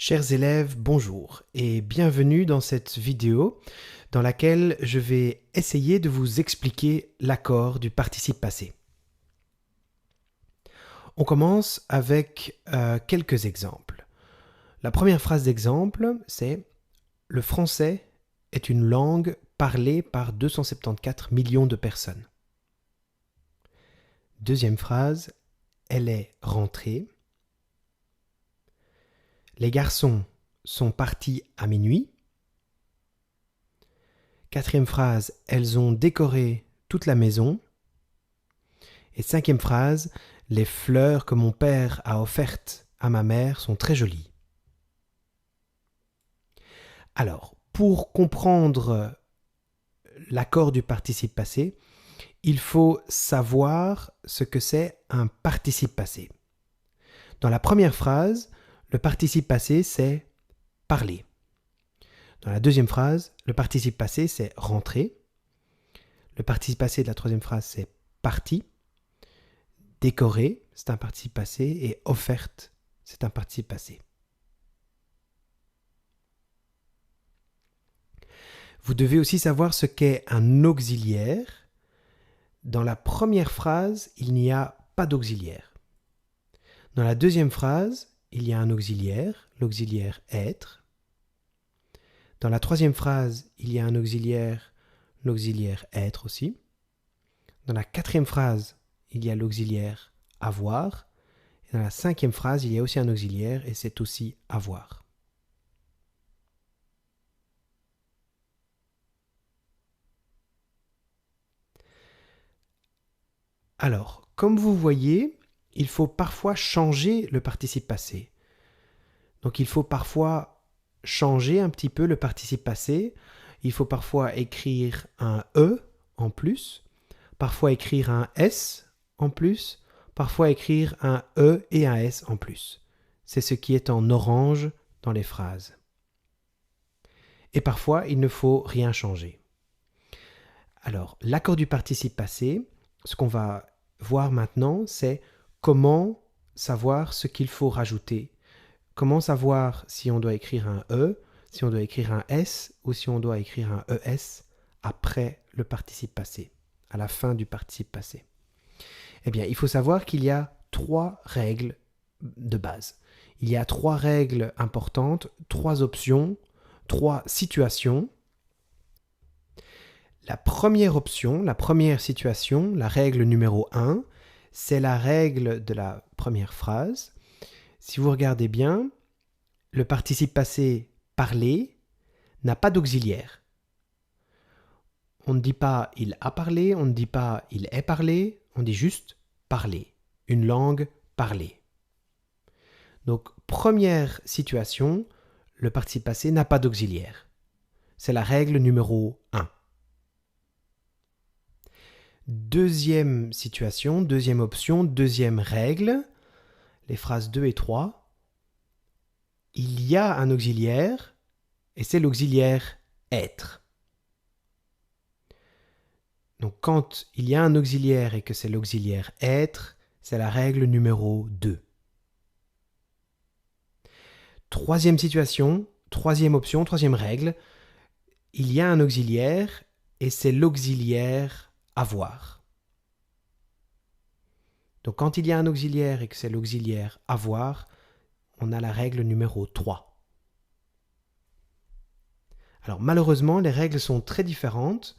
Chers élèves, bonjour et bienvenue dans cette vidéo dans laquelle je vais essayer de vous expliquer l'accord du participe passé. On commence avec quelques exemples. La première phrase d'exemple, c'est « Le français est une langue parlée par 274 millions de personnes ». Deuxième phrase, « Elle est rentrée ». Les garçons sont partis à minuit. Quatrième phrase, elles ont décoré toute la maison. Et cinquième phrase, les fleurs que mon père a offertes à ma mère sont très jolies. Alors, pour comprendre l'accord du participe passé, il faut savoir ce que c'est un participe passé. Dans la première phrase, le participe passé, c'est parler. Dans la deuxième phrase, le participe passé, c'est rentrer. Le participe passé de la troisième phrase, c'est parti. Décorer, c'est un participe passé. Et offerte, c'est un participe passé. Vous devez aussi savoir ce qu'est un auxiliaire. Dans la première phrase, il n'y a pas d'auxiliaire. Dans la deuxième phrase, il y a un auxiliaire, l'auxiliaire être. Dans la troisième phrase, il y a un auxiliaire, l'auxiliaire être aussi. Dans la quatrième phrase, il y a l'auxiliaire avoir. Et dans la cinquième phrase, il y a aussi un auxiliaire et c'est aussi avoir. Alors, comme vous voyez, il faut parfois changer le participe passé. Donc il faut parfois changer un petit peu le participe passé. Il faut parfois écrire un E en plus, parfois écrire un S en plus, parfois écrire un E et un S en plus. C'est ce qui est en orange dans les phrases. Et parfois, il ne faut rien changer. Alors, l'accord du participe passé, ce qu'on va voir maintenant, c'est comment savoir ce qu'il faut rajouter. Comment savoir si on doit écrire un E, si on doit écrire un S ou si on doit écrire un ES après le participe passé, à la fin du participe passé. Eh bien, il faut savoir qu'il y a 3 règles de base. Il y a 3 règles importantes, 3 options, 3 situations. La première option, la première situation, la règle numéro 1, c'est la règle de la première phrase. Si vous regardez bien, le participe passé parler n'a pas d'auxiliaire. On ne dit pas il a parlé, on ne dit pas il est parlé, on dit juste parler, une langue parlée. Donc, première situation, le participe passé n'a pas d'auxiliaire. C'est la règle numéro 1. Deuxième situation, deuxième option, deuxième règle, les phrases 2 et 3. Il y a un auxiliaire et c'est l'auxiliaire être. Donc quand il y a un auxiliaire et que c'est l'auxiliaire être, c'est la règle numéro 2. Troisième situation, troisième option, troisième règle, il y a un auxiliaire et c'est l'auxiliaire avoir. Donc quand il y a un auxiliaire et que c'est l'auxiliaire avoir, on a la règle numéro 3. Alors malheureusement, les règles sont très différentes,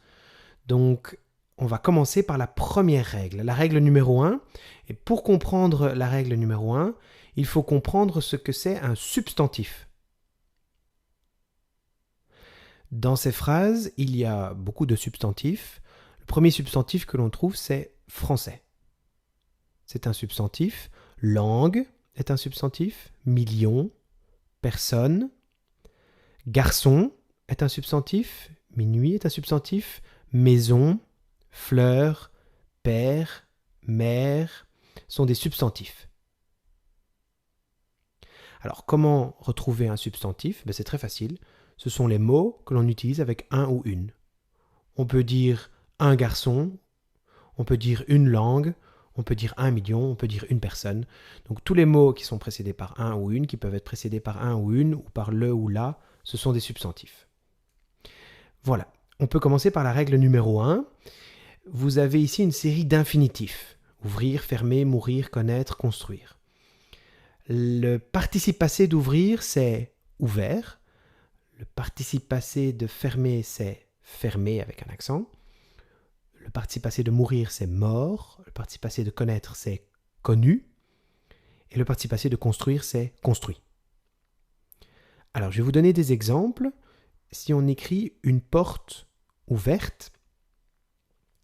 donc on va commencer par la première règle, la règle numéro 1. Et pour comprendre la règle numéro 1, il faut comprendre ce que c'est un substantif. Dans ces phrases, il y a beaucoup de substantifs. Le premier substantif que l'on trouve, c'est français. C'est un substantif. Langue est un substantif. Million, personne. Garçon est un substantif. Minuit est un substantif. Maison, fleurs, père, mère sont des substantifs. Alors, comment retrouver un substantif ? C'est très facile. Ce sont les mots que l'on utilise avec un ou une. On peut dire un garçon, on peut dire une langue, on peut dire 1 million, on peut dire une personne. Donc tous les mots qui sont précédés par un ou une, qui peuvent être précédés par un ou une, ou par le ou la, ce sont des substantifs. Voilà, on peut commencer par la règle numéro 1. Vous avez ici une série d'infinitifs. Ouvrir, fermer, mourir, connaître, construire. Le participe passé d'ouvrir, c'est ouvert. Le participe passé de fermer, c'est fermé avec un accent. Le participe passé de mourir, c'est mort. Le participe passé de connaître, c'est connu. Et le participe passé de construire, c'est construit. Alors, je vais vous donner des exemples. Si on écrit une porte ouverte,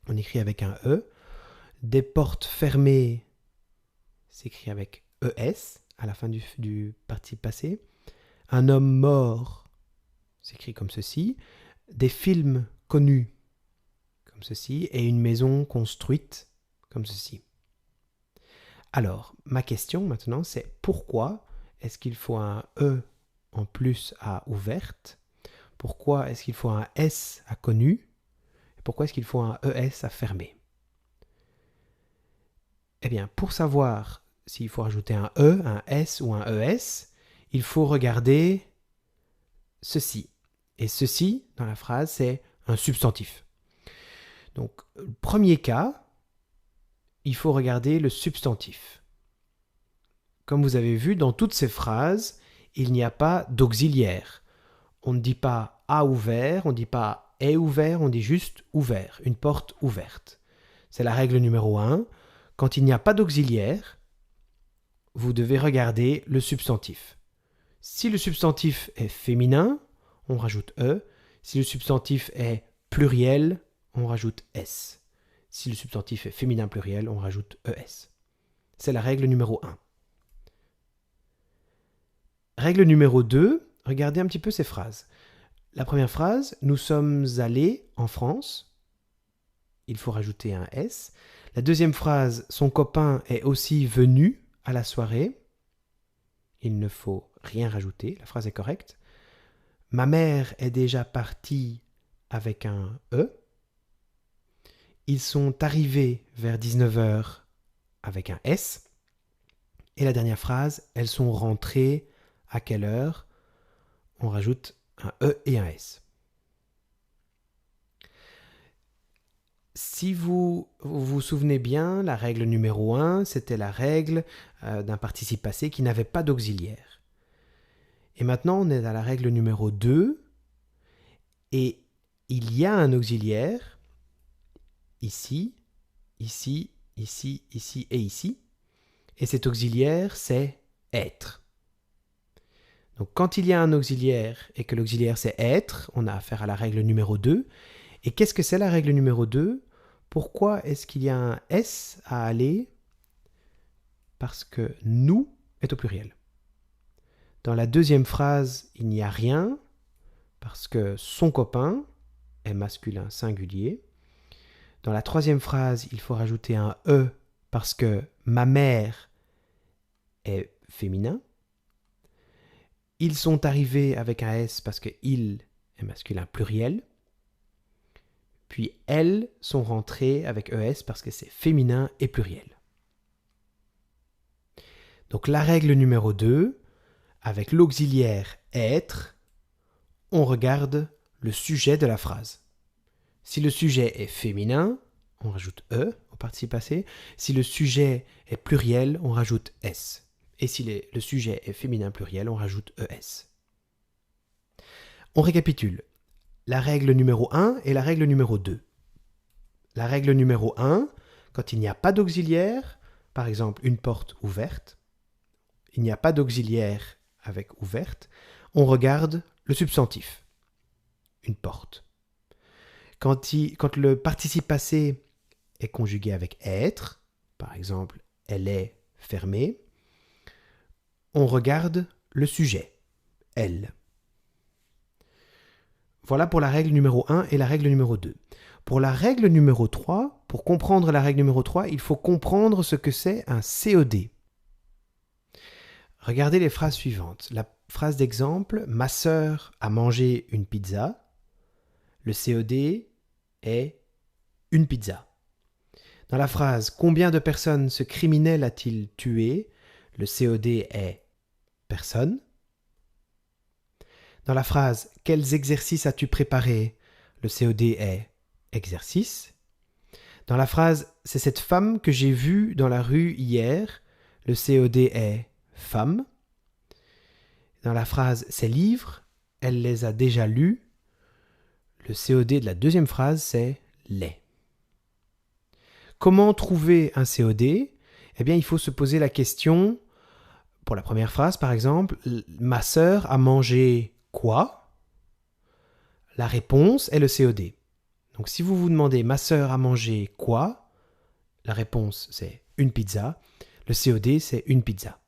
on écrit avec un E. Des portes fermées s'écrit avec ES à la fin du participe passé. Un homme mort s'écrit comme ceci. Des films connus comme ceci. Et une maison construite comme ceci. Alors, ma question maintenant, c'est pourquoi est-ce qu'il faut un E en plus à ouverte? Pourquoi est-ce qu'il faut un S à connu? Et pourquoi est-ce qu'il faut un ES à fermé? Eh bien, pour savoir s'il faut rajouter un E, un S ou un ES, il faut regarder ceci. Et ceci, dans la phrase, c'est un substantif. Donc, le premier cas, il faut regarder le substantif. Comme vous avez vu, dans toutes ces phrases, il n'y a pas d'auxiliaire. On ne dit pas « a ouvert », on ne dit pas « est ouvert », on dit juste « ouvert », une porte ouverte. C'est la règle numéro 1. Quand il n'y a pas d'auxiliaire, vous devez regarder le substantif. Si le substantif est féminin, on rajoute E. Si le substantif est pluriel, on rajoute S. Si le substantif est féminin pluriel, on rajoute ES. C'est la règle numéro 1. Règle numéro 2, regardez un petit peu ces phrases. La première phrase, nous sommes allés en France. Il faut rajouter un S. La deuxième phrase, son copain est aussi venu à la soirée. Il ne faut rien rajouter, la phrase est correcte. Ma mère est déjà partie avec un E. Ils sont arrivés vers 19h avec un S. Et la dernière phrase, elles sont rentrées à quelle heure? On rajoute un E et un S. Si vous vous souvenez bien, la règle numéro 1, c'était la règle d'un participe passé qui n'avait pas d'auxiliaire. Et maintenant, on est à la règle numéro 2, et il y a un auxiliaire, ici, ici, ici, ici et ici. Et cet auxiliaire, c'est être. Donc quand il y a un auxiliaire et que l'auxiliaire c'est être, on a affaire à la règle numéro 2. Et qu'est-ce que c'est la règle numéro 2? Pourquoi est-ce qu'il y a un S à aller? Parce que nous est au pluriel. Dans la deuxième phrase, il n'y a rien parce que son copain est masculin singulier. Dans la troisième phrase, il faut rajouter un E parce que ma mère est féminin. Ils sont arrivés avec un S parce que il est masculin pluriel. Puis elles sont rentrées avec ES parce que c'est féminin et pluriel. Donc la règle numéro 2, avec l'auxiliaire être, on regarde le sujet de la phrase. Si le sujet est féminin, on rajoute E au participe passé. Si le sujet est pluriel, on rajoute S. Et si le sujet est féminin pluriel, on rajoute ES. On récapitule. La règle numéro 1 et la règle numéro 2. La règle numéro 1, quand il n'y a pas d'auxiliaire, par exemple une porte ouverte, il n'y a pas d'auxiliaire avec ouverte, on regarde le substantif, une porte. Quand le participe passé est conjugué avec être, par exemple elle est fermée, on regarde le sujet, elle. Voilà pour la règle numéro 1 et la règle numéro 2. Pour la règle numéro 3, pour comprendre la règle numéro 3, il faut comprendre ce que c'est un COD. Regardez les phrases suivantes. La phrase d'exemple, ma sœur a mangé une pizza. Le COD est une pizza. Dans la phrase « Combien de personnes ce criminel a-t-il tué ?» le COD est « personne ». Dans la phrase « Quels exercices as-tu préparé ?» le COD est « exercice ». Dans la phrase « C'est cette femme que j'ai vue dans la rue hier » le COD est « femme ». Dans la phrase « Ces livres, elle les a déjà lus » le COD de la deuxième phrase c'est « les ». Comment trouver un COD ? Eh bien, il faut se poser la question, pour la première phrase par exemple, « Ma sœur a mangé quoi ?» La réponse est le COD. Donc si vous vous demandez « Ma sœur a mangé quoi ?» la réponse c'est « une pizza ». Le COD c'est « une pizza ».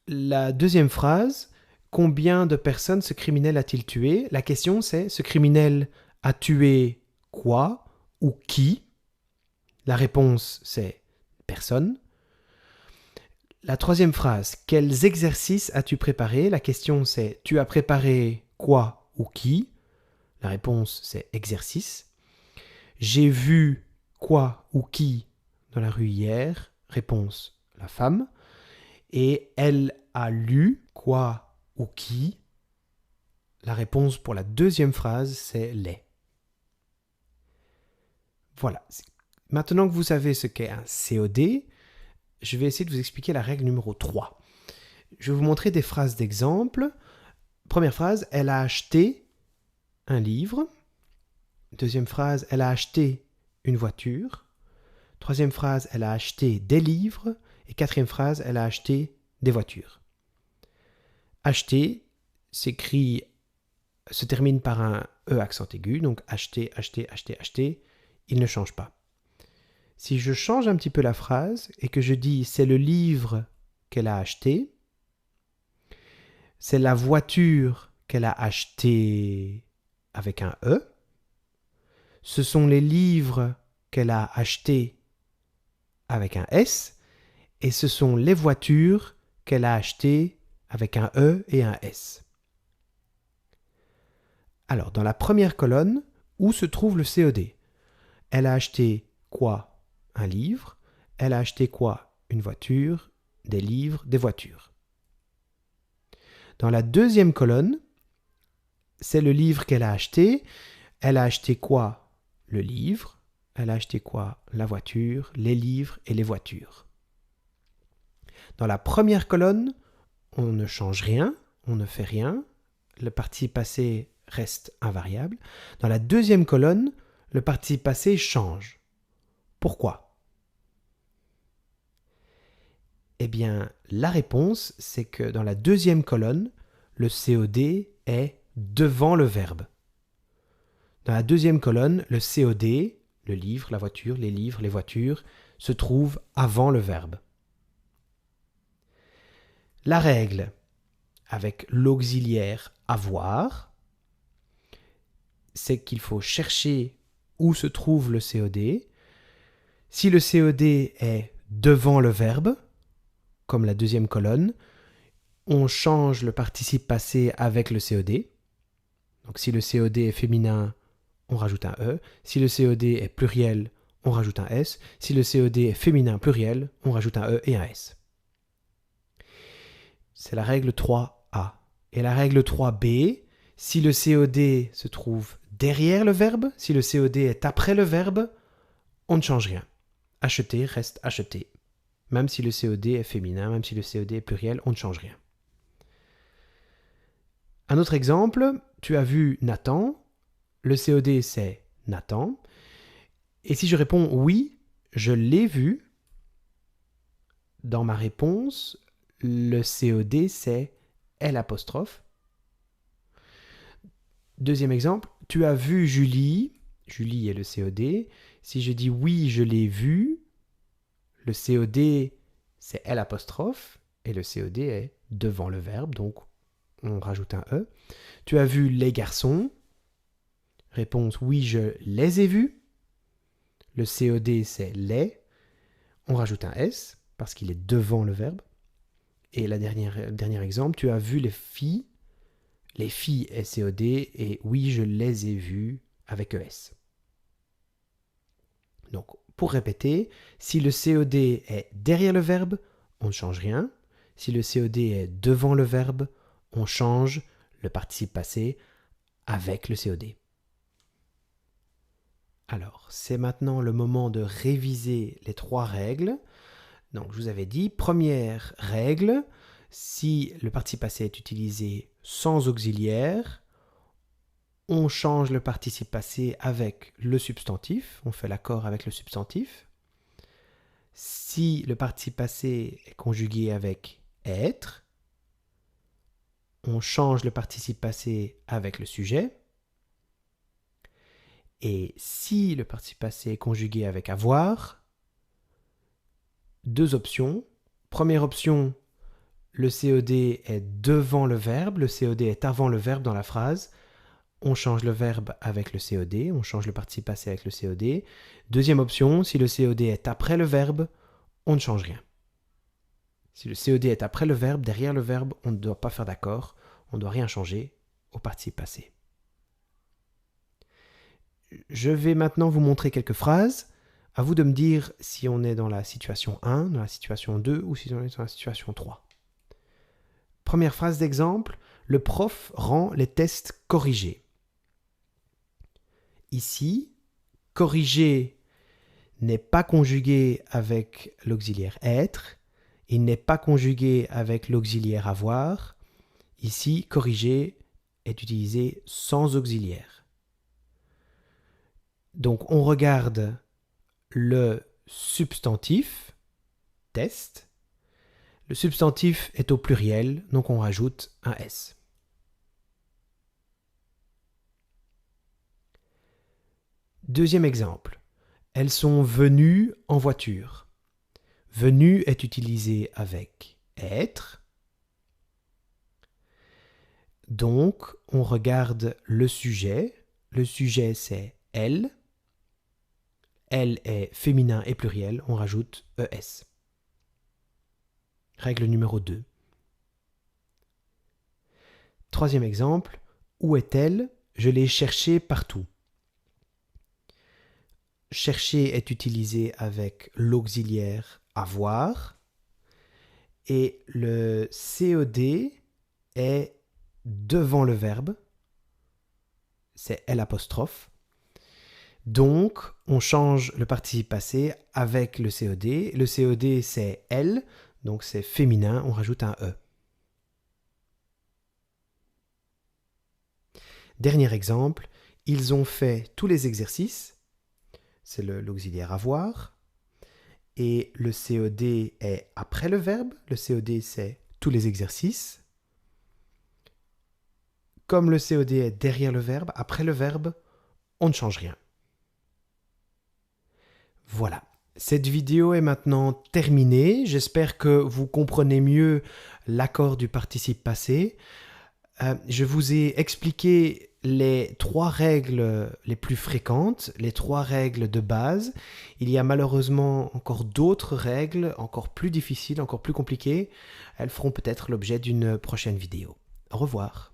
La deuxième phrase, « Combien de personnes ce criminel a-t-il tué ?» La question c'est « Ce criminel a tué quoi ou qui ?» La réponse c'est « personne ». La troisième phrase, « Quels exercices as-tu préparé ?» La question c'est « Tu as préparé quoi ou qui ?» La réponse c'est « exercice ». J'ai vu quoi ou qui dans la rue hier? Réponse la femme. Et elle a lu quoi ou qui? La réponse pour la deuxième phrase c'est les. Voilà. Maintenant que vous savez ce qu'est un COD, je vais essayer de vous expliquer la règle numéro 3. Je vais vous montrer des phrases d'exemple. Première phrase, elle a acheté un livre. Deuxième phrase, elle a acheté une voiture. Troisième phrase, elle a acheté des livres. Et quatrième phrase, elle a acheté des voitures. Acheter se termine par un E accent aigu, donc acheter, acheter, acheter, acheter, il ne change pas. Si je change un petit peu la phrase et que je dis c'est le livre qu'elle a acheté, c'est la voiture qu'elle a achetée avec un E, ce sont les livres qu'elle a achetés avec un S, et ce sont les voitures qu'elle a achetées avec un E et un S. Alors, dans la première colonne, où se trouve le COD? Elle a acheté quoi? Un livre. Elle a acheté quoi? Une voiture, des livres, des voitures. Dans la deuxième colonne, c'est le livre qu'elle a acheté. Elle a acheté quoi? Le livre. Elle a acheté quoi? La voiture, les livres et les voitures. Dans la première colonne, on ne change rien, on ne fait rien. Le participe passé reste invariable. Dans la deuxième colonne, le participe passé change. Pourquoi? Eh bien, la réponse, c'est que dans la deuxième colonne, le COD est devant le verbe. Dans la deuxième colonne, le COD, le livre, la voiture, les livres, les voitures, se trouve avant le verbe. La règle avec l'auxiliaire avoir, c'est qu'il faut chercher où se trouve le COD. Si le COD est devant le verbe, comme la deuxième colonne, on change le participe passé avec le COD. Donc si le COD est féminin, on rajoute un E. Si le COD est pluriel, on rajoute un S. Si le COD est féminin pluriel, on rajoute un E et un S. C'est la règle 3A. Et la règle 3B, si le COD se trouve derrière le verbe, si le COD est après le verbe, on ne change rien. Acheter reste acheter. Même si le COD est féminin, même si le COD est pluriel, on ne change rien. Un autre exemple, tu as vu Nathan. Le COD c'est Nathan. Et si je réponds oui, je l'ai vu, dans ma réponse, le COD c'est L'. Deuxième exemple, tu as vu Julie. Julie est le COD. Si je dis oui, je l'ai vu, le COD c'est L' et le COD est devant le verbe, donc on rajoute un E. Tu as vu les garçons. Réponse oui, je les ai vus. Le COD c'est les. On rajoute un S parce qu'il est devant le verbe. Et le dernier exemple, tu as vu les filles. Les filles est COD et oui, je les ai vues avec ES. Donc, pour répéter, si le COD est derrière le verbe, on ne change rien. Si le COD est devant le verbe, on change le participe passé avec le COD. Alors, c'est maintenant le moment de réviser les 3 règles. Donc, je vous avais dit, première règle, si le participe passé est utilisé sans auxiliaire, on change le participe passé avec le substantif, on fait l'accord avec le substantif. Si le participe passé est conjugué avec être, on change le participe passé avec le sujet. Et si le participe passé est conjugué avec avoir, 2 options. Première option, le COD est devant le verbe, le COD est avant le verbe dans la phrase. On change le verbe avec le COD, on change le participe passé avec le COD. Deuxième option, si le COD est après le verbe, on ne change rien. Si le COD est après le verbe, derrière le verbe, on ne doit pas faire d'accord, on ne doit rien changer au participe passé. Je vais maintenant vous montrer quelques phrases. À vous de me dire si on est dans la situation 1, dans la situation 2 ou si on est dans la situation 3. Première phrase d'exemple, le prof rend les tests corrigés. Ici, corriger n'est pas conjugué avec l'auxiliaire être, il n'est pas conjugué avec l'auxiliaire avoir. Ici, corriger est utilisé sans auxiliaire. Donc, on regarde le substantif, test. Le substantif est au pluriel, donc on rajoute un S. Deuxième exemple. Elles sont venues en voiture. Venue est utilisé avec être. Donc, on regarde le sujet. Le sujet, c'est elle. Elle est féminin et pluriel. On rajoute ES. Règle numéro 2. Troisième exemple. Où est-elle? Je l'ai cherchée partout. Chercher est utilisé avec l'auxiliaire avoir. Et le COD est devant le verbe. C'est L'. Donc, on change le participe passé avec le COD. Le COD, c'est elle, donc c'est féminin, on rajoute un E. Dernier exemple, ils ont fait tous les exercices. C'est l'auxiliaire avoir. Et le COD est après le verbe. Le COD, c'est tous les exercices. Comme le COD est derrière le verbe, après le verbe, on ne change rien. Voilà, cette vidéo est maintenant terminée. J'espère que vous comprenez mieux l'accord du participe passé. Je vous ai expliqué les 3 règles les plus fréquentes, les 3 règles de base. Il y a malheureusement encore d'autres règles, encore plus difficiles, encore plus compliquées. Elles feront peut-être l'objet d'une prochaine vidéo. Au revoir.